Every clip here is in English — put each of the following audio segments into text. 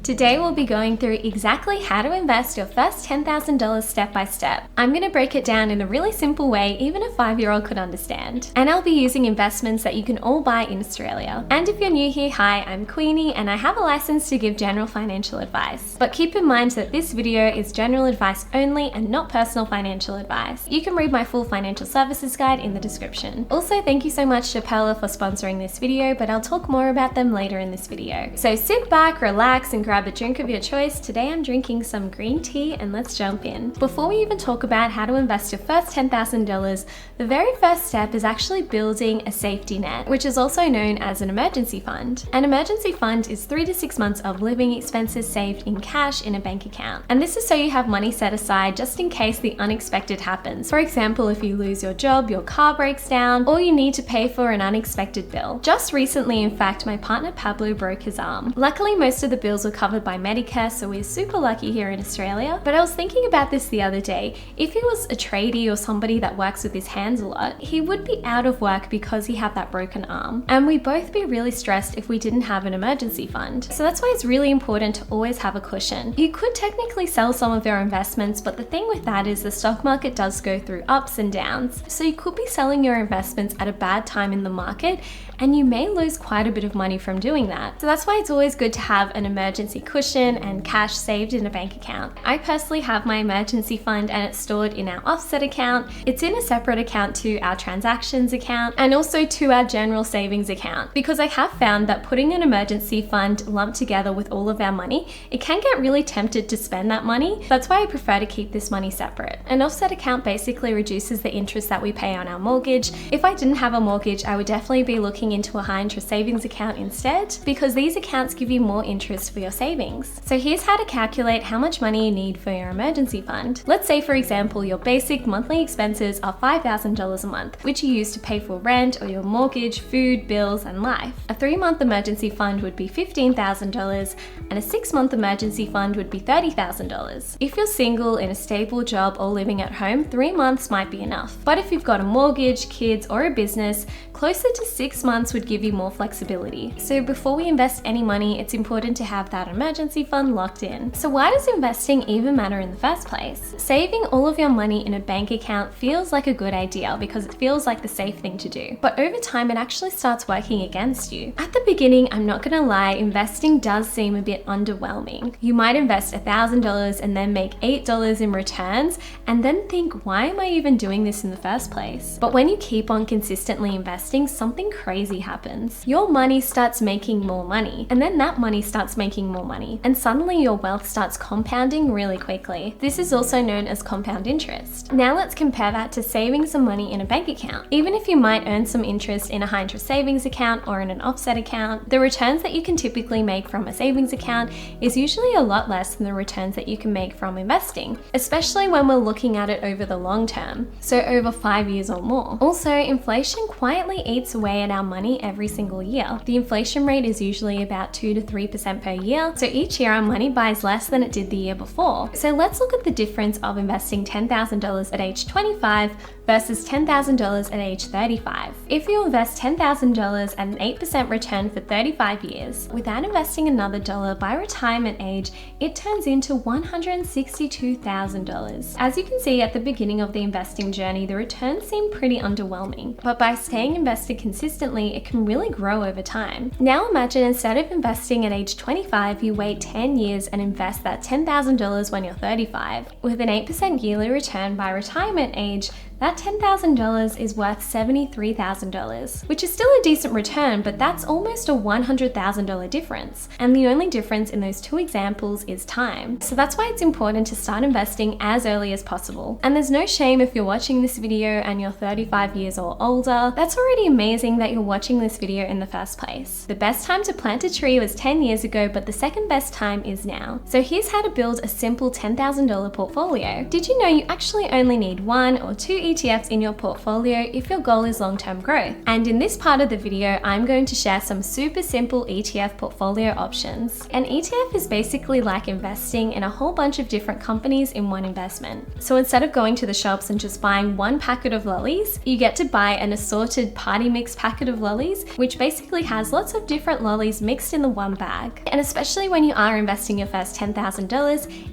Today we'll be going through exactly how to invest your first $10,000 step by step. I'm going to break it down in a really simple way even a 5-year-old could understand. And I'll be using investments that you can all buy in Australia. And if you're new here, hi, I'm Queenie and I have a license to give general financial advice. But keep in mind that this video is general advice only and not personal financial advice. You can read my full financial services guide in the description. Also, thank you so much to Pella for sponsoring this video, but I'll talk more about them later in this video. So sit back, relax, and grab a drink of your choice. Today I'm drinking some green tea and let's jump in. Before we even talk about how to invest your first $10,000, the very first step is actually building a safety net, which is also known as an emergency fund. An emergency fund is 3 to 6 months of living expenses saved in cash in a bank account. And this is so you have money set aside just in case the unexpected happens. For example, if you lose your job, your car breaks down, or you need to pay for an unexpected bill. Just recently, in fact, my partner Pablo broke his arm. Luckily, most of the bills were covered by Medicare, so we're super lucky here in Australia. But I was thinking about this the other day. If he was a tradie or somebody that works with his hands a lot, he would be out of work because he had that broken arm. And we'd both be really stressed if we didn't have an emergency fund. So that's why it's really important to always have a cushion. You could technically sell some of your investments, but the thing with that is the stock market does go through ups and downs. So you could be selling your investments at a bad time in the market, and you may lose quite a bit of money from doing that. So that's why it's always good to have an emergency cushion and cash saved in a bank account. I personally have my emergency fund and it's stored in our offset account. It's in a separate account to our transactions account and also to our general savings account, because I have found that putting an emergency fund lumped together with all of our money, it can get really tempted to spend that money. That's why I prefer to keep this money separate. An offset account basically reduces the interest that we pay on our mortgage. If I didn't have a mortgage, I would definitely be looking into a high interest savings account instead, because these accounts give you more interest for your savings. So here's how to calculate how much money you need for your emergency fund. Let's say, for example, your basic monthly expenses are $5,000 a month, which you use to pay for rent or your mortgage, food, bills, and life. A 3-month emergency fund would be $15,000 and a 6-month emergency fund would be $30,000. If you're single in a stable job or living at home, 3 months might be enough. But if you've got a mortgage, kids, or a business, closer to 6 months would give you more flexibility. So before we invest any money, it's important to have that emergency fund locked in. So why does investing even matter in the first place? Saving all of your money in a bank account feels like a good idea because it feels like the safe thing to do. But over time, it actually starts working against you. At the beginning, I'm not gonna lie, investing does seem a bit underwhelming. You might invest $1,000 and then make $8 in returns and then think, why am I even doing this in the first place? But when you keep on consistently investing, something crazy happens. Your money starts making more money, and then that money starts making more money, and suddenly your wealth starts compounding really quickly. This is also known as compound interest. Now let's compare that to saving some money in a bank account. Even if you might earn some interest in a high interest savings account or in an offset account, the returns that you can typically make from a savings account is usually a lot less than the returns that you can make from investing, especially when we're looking at it over the long term, so over 5 years or more. Also, inflation quietly eats away at our money every single year. The inflation rate is usually about 2 to 3% per year, so each year our money buys less than it did the year before. So let's look at the difference of investing $10,000 at age 25 versus $10,000 at age 35. If you invest $10,000 at an 8% return for 35 years, without investing another dollar by retirement age, it turns into $162,000. As you can see at the beginning of the investing journey, the returns seem pretty underwhelming, but by staying invested consistently, it can really grow over time. Now imagine instead of investing at age 25, you wait 10 years and invest that $10,000 when you're 35. With an 8% yearly return by retirement age, that $10,000 is worth $73,000, which is still a decent return, but that's almost a $100,000 difference. And the only difference in those two examples is time. So that's why it's important to start investing as early as possible. And there's no shame if you're watching this video and you're 35 years or older. That's already amazing that you're watching this video in the first place. The best time to plant a tree was 10 years ago, but the second best time is now. So here's how to build a simple $10,000 portfolio. Did you know you actually only need 1 or 2 ETFs in your portfolio if your goal is long-term growth. And in this part of the video, I'm going to share some super simple ETF portfolio options. An ETF is basically like investing in a whole bunch of different companies in one investment. So instead of going to the shops and just buying one packet of lollies, you get to buy an assorted party mix packet of lollies, which basically has lots of different lollies mixed in the one bag. And especially when you are investing your first $10,000,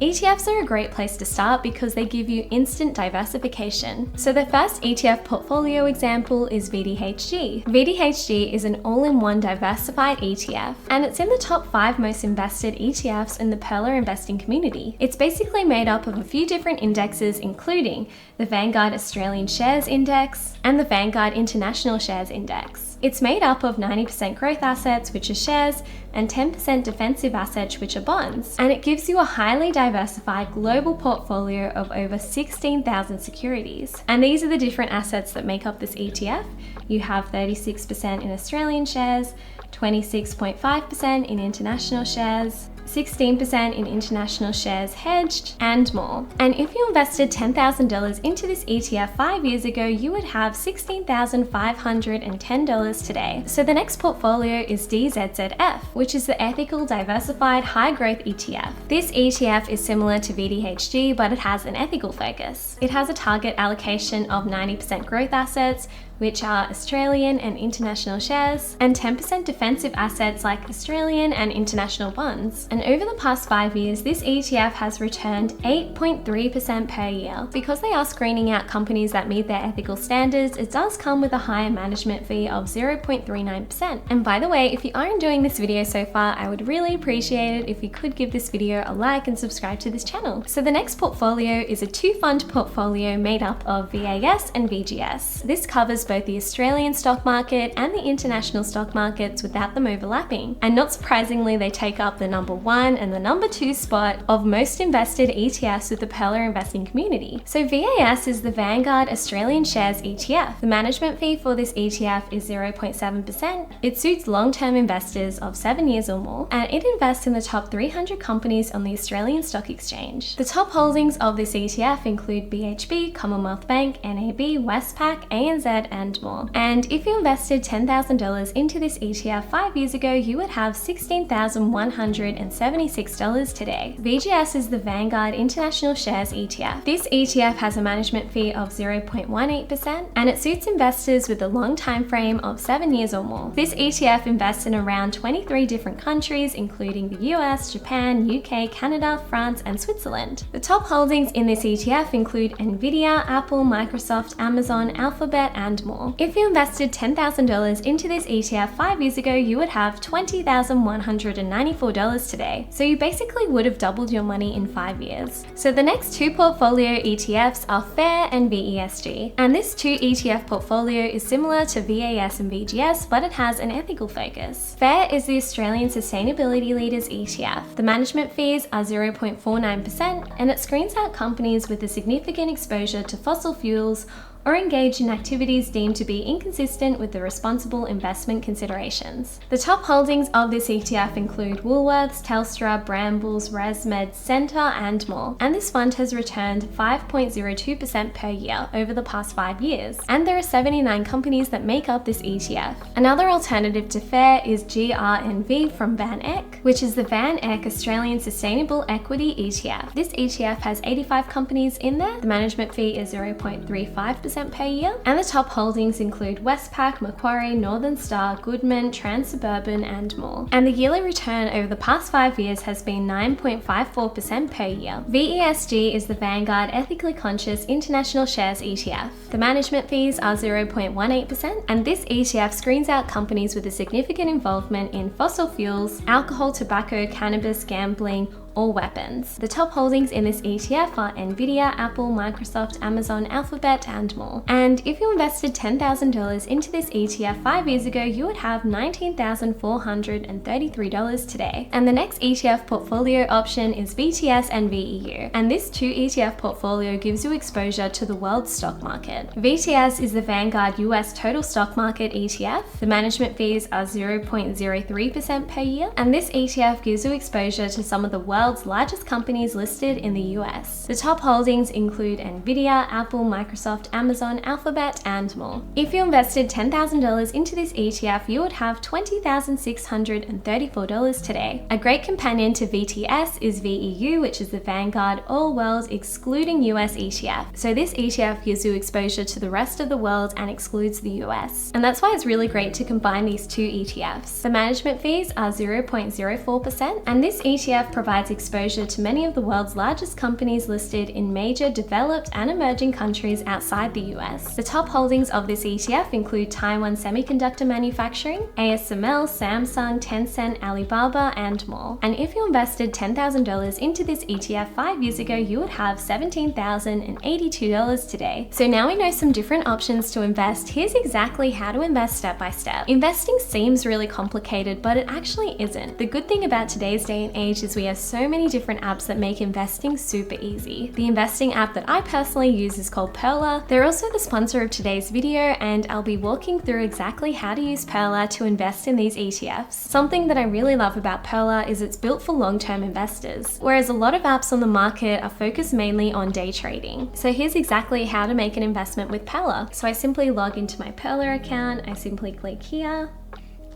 ETFs are a great place to start because they give you instant diversification. So the first ETF portfolio example is VDHG. VDHG is an all-in-one diversified ETF, and it's in the top 5 most invested ETFs in the Pearler investing community. It's basically made up of a few different indexes, including the Vanguard Australian Shares Index and the Vanguard International Shares Index. It's made up of 90% growth assets, which are shares, and 10% defensive assets, which are bonds. And it gives you a highly diversified global portfolio of over 16,000 securities. And these are the different assets that make up this ETF. You have 36% in Australian shares, 26.5% in international shares, 16% in international shares hedged, and more. And if you invested $10,000 into this ETF 5 years ago, you would have $16,510 today. So the next portfolio is DZZF, which is the Ethical Diversified High Growth ETF. This ETF is similar to VDHG, but it has an ethical focus. It has a target allocation of 90% growth assets, which are Australian and international shares, and 10% defensive assets like Australian and international bonds. And over the past 5 years, this ETF has returned 8.3% per year. Because they are screening out companies that meet their ethical standards, it does come with a higher management fee of 0.39%. And by the way, if you are enjoying this video so far, I would really appreciate it if you could give this video a like and subscribe to this channel. So the next portfolio is a 2-fund portfolio made up of VAS and VGS. This covers both the Australian stock market and the international stock markets without them overlapping. And not surprisingly, they take up the number 1 and the number 2 spot of most invested ETFs with the Pearler investing community. So VAS is the Vanguard Australian Shares ETF. The management fee for this ETF is 0.7%. It suits long-term investors of 7 years or more, and it invests in the top 300 companies on the Australian Stock Exchange. The top holdings of this ETF include BHP, Commonwealth Bank, NAB, Westpac, ANZ, and more. And if you invested $10,000 into this ETF 5 years ago, you would have $16,176 today. VGS is the Vanguard International Shares ETF. This ETF has a management fee of 0.18%, and it suits investors with a long time frame of 7 years or more. This ETF invests in around 23 different countries, including the US, Japan, UK, Canada, France, and Switzerland. The top holdings in this ETF include Nvidia, Apple, Microsoft, Amazon, Alphabet, and more. If you invested $10,000 into this ETF 5 years ago, you would have $20,194 today. So you basically would have doubled your money in 5 years. So the next 2 portfolio ETFs are FAIR and VESG. And this 2 ETF portfolio is similar to VAS and VGS, but it has an ethical focus. FAIR is the Australian Sustainability Leaders ETF. The management fees are 0.49%, and it screens out companies with a significant exposure to fossil fuels or engage in activities deemed to be inconsistent with the responsible investment considerations. The top holdings of this ETF include Woolworths, Telstra, Brambles, ResMed, Centre, and more. And this fund has returned 5.02% per year over the past 5 years. And there are 79 companies that make up this ETF. Another alternative to FAIR is GRNV from Van Eck, which is the Van Eck Australian Sustainable Equity ETF. This ETF has 85 companies in there. The management fee is 0.35% per year, and the top holdings include Westpac, Macquarie, Northern Star, Goodman, Transurban, and more. And the yearly return over the past 5 years has been 9.54% per year. VESG is the Vanguard Ethically Conscious International Shares ETF. The management fees are 0.18%, and this ETF screens out companies with a significant involvement in fossil fuels, alcohol, tobacco, cannabis, gambling, or weapons. The top holdings in this ETF are Nvidia, Apple, Microsoft, Amazon, Alphabet, and more. And if you invested $10,000 into this ETF 5 years ago, you would have $19,433 today. And the next ETF portfolio option is VTS and VEU. And this 2 ETF portfolio gives you exposure to the world stock market. VTS is the Vanguard US Total Stock Market ETF. The management fees are 0.03% per year. And this ETF gives you exposure to some of the world's world's largest companies listed in the US. The top holdings include Nvidia, Apple, Microsoft, Amazon, Alphabet, and more. If you invested $10,000 into this ETF, you would have $20,634 today. A great companion to VTS is VEU, which is the Vanguard All World excluding US ETF. So this ETF gives you exposure to the rest of the world and excludes the US. And that's why it's really great to combine these two ETFs. The management fees are 0.04%, and this ETF provides exposure to many of the world's largest companies listed in major developed and emerging countries outside the US. The top holdings of this ETF include Taiwan Semiconductor Manufacturing, ASML, Samsung, Tencent, Alibaba, and more. And if you invested $10,000 into this ETF 5 years ago, you would have $17,082 today. So now we know some different options to invest. Here's exactly how to invest step by step. Investing seems really complicated, but it actually isn't. The good thing about today's day and age is we have so many different apps that make investing super easy. The investing app that I personally use is called Pearler. They're also the sponsor of today's video, and I'll be walking through exactly how to use Pearler to invest in these ETFs. Something that I really love about Pearler is it's built for long-term investors, whereas a lot of apps on the market are focused mainly on day trading. So here's exactly how to make an investment with Pearler. So I simply log into my Pearler account, I simply click here,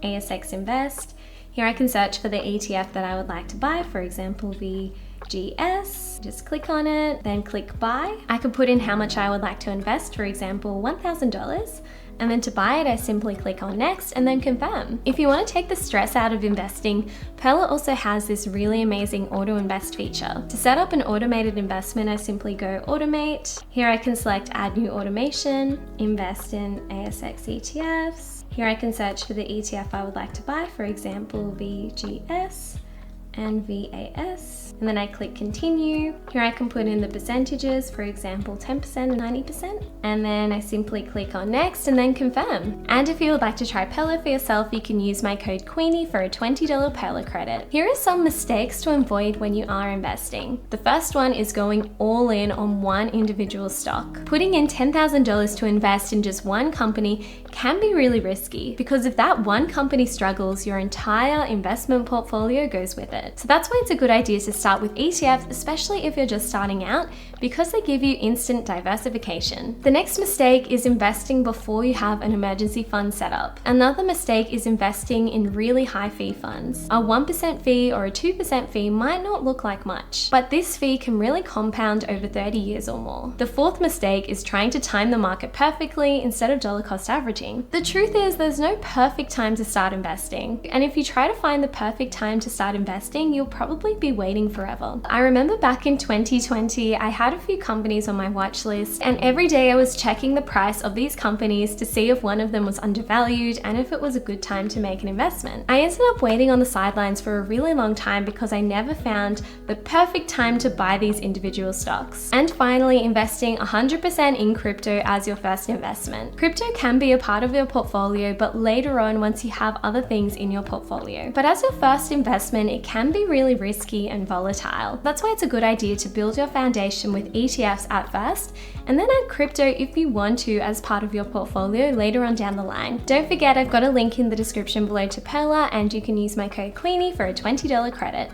ASX Invest. Here I can search for the ETF that I would like to buy, for example, VGS. Just click on it, then click buy. I could put in how much I would like to invest, for example, $1,000. And then to buy it, I simply click on next and then confirm. If you want to take the stress out of investing, Pearler also has this really amazing auto invest feature. To set up an automated investment, I simply go automate. Here I can select add new automation, invest in ASX ETFs. Here I can search for the ETF I would like to buy, for example, VGS and VAS, and then I click continue. Here I can put in the percentages, for example 10% and 90%, and then I simply click on next and then confirm. And if you would like to try Pearler for yourself, you can use my code Queenie for a $20 Pearler credit. Here are some mistakes to avoid when you are investing. The first one is going all in on one individual stock. Putting in $10,000 to invest in just one company can be really risky, because if that one company struggles, your entire investment portfolio goes with it. So that's why it's a good idea to start with ETFs, especially if you're just starting out, because they give you instant diversification. The next mistake is investing before you have an emergency fund set up. Another mistake is investing in really high fee funds. A 1% fee or a 2% fee might not look like much, but this fee can really compound over 30 years or more. The fourth mistake is trying to time the market perfectly instead of dollar cost averaging. The truth is there's no perfect time to start investing, and if you try to find the perfect time to start investing, you'll probably be waiting forever. I remember back in 2020, I had a few companies on my watch list, and every day I was checking the price of these companies to see if one of them was undervalued and if it was a good time to make an investment. I ended up waiting on the sidelines for a really long time because I never found the perfect time to buy these individual stocks. And finally, investing 100% in crypto as your first investment. Crypto can be a part of your portfolio, but later on, once you have other things in your portfolio. But as your first investment, it can be really risky and volatile. That's why it's a good idea to build your foundation with ETFs at first, and then add crypto if you want to as part of your portfolio later on down the line. Don't forget, I've got a link in the description below to Pearler, and you can use my code Queenie for a $20 credit.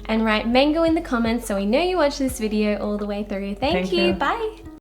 And write mango in the comments so we know you watched this video all the way through. Thank you. Bye.